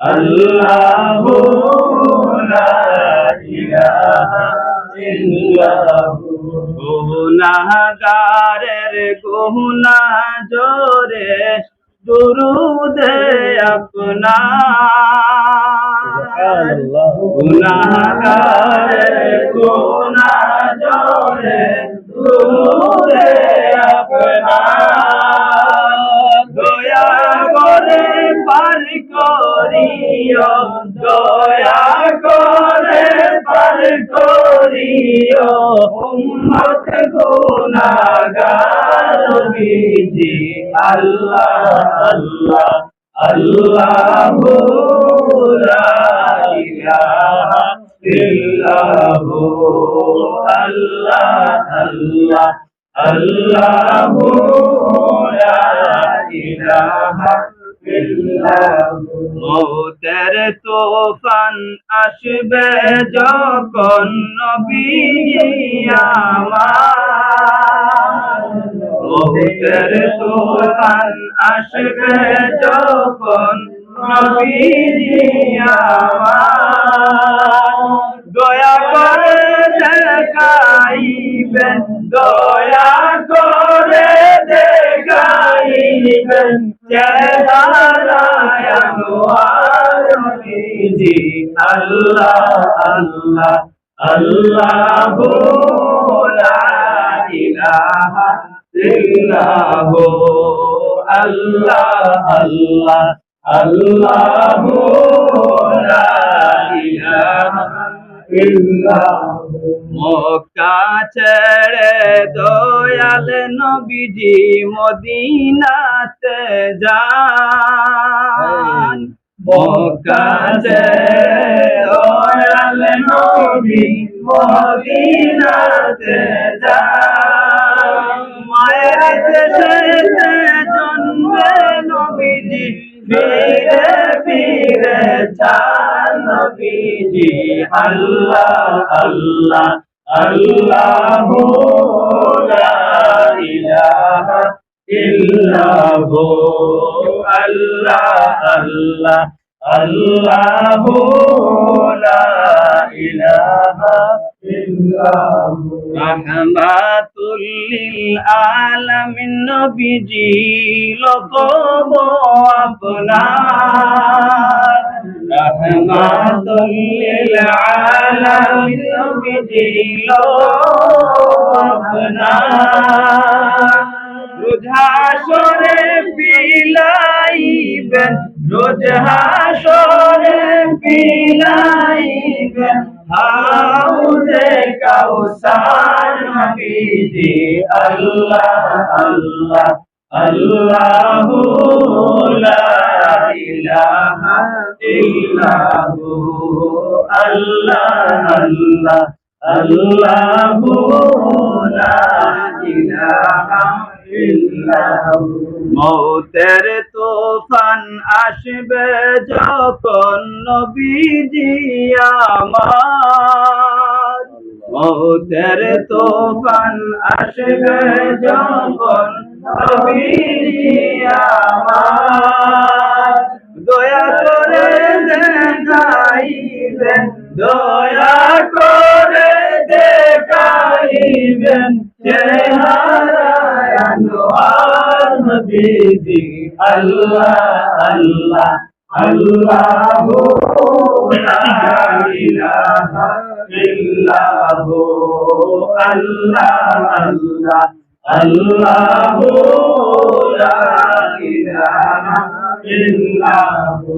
আল্লাহু লা ইলাহা ইল্লাহু। গুনাহগারের গুনাহ জোরে দুরুদে আপনার, গুনাহগারের গুনাহ জোরে দুরুদে আপনার। দয়া করে পার করিও, দয়া করে পার করিও উম্মত গুনাহগার নবীজি। আল্লাহ আল্লাহ আল্লাহু লা ইলাহা ইল্লাহু। আল্লাহ আল্লাহ আল্লাহু লা ইলাহা ইল্লাহু। মওতের তুফান আসবে যখন নবীজি আমার, মওতের তুফান আসবে যখন নবীজি আমার। দয়া করে দেখাইবেন, দয়া করে দেখাইবেন চেহারায় আনোয়ার নবীজি। আল্লাহ আল্লাহ আল্লাহু লা ইলাহা ইল্লাহু। আল্লাহ আল্লাহ আল্লাহু লা ইলাহা ইল্লাহু। মক্কা ছেড়ে দয়াল নবীজি মদিনাতে যান, মক্কা ছেড়ে দয়াল নবী মদিনাতে যান। মায়ের দেশে জন্মে নবীজি ফিরে ফিরে চান নবীজি। আল্লাহ আল্লাহ আল্লাহু লা ইলাহা ইল্লাহু। আল্লাহ আল্লাহ আল্লাহু লা ইলাহা ইল্লাহু। রাহমাতুল লিল আলামিন নবীজি লকব আপনার, রাহমাতুল লিল আলামিন নবীজি লকব আপনার। রোজ হাসরে বিলাইবেন, রোজ হাসরে বিলাইবেন হাউজে কাউসার নবীজি। আল্লাহ আল্লাহ আল্লাহু লা ইলাহা ইল্লাহু। আল্লাহ আল্লাহ আল্লাহু লা ইলাহা ইল্লাহু। মওতের তুফান আসবে যখন নবীজি আমার, মওতের তুফান আসবে যখন নবীজি আমার। দয়া করে দেখাইবেন, দয়া করে দেখাইবেন চেহারায় আনোয়ার নবীজি। আল্লাহ আল্লাহ আল্লাহু লা ইলাহা ইল্লাহু। আল্লাহ আল্লাহ আল্লাহু লা ইলাহা ইল্লাহু।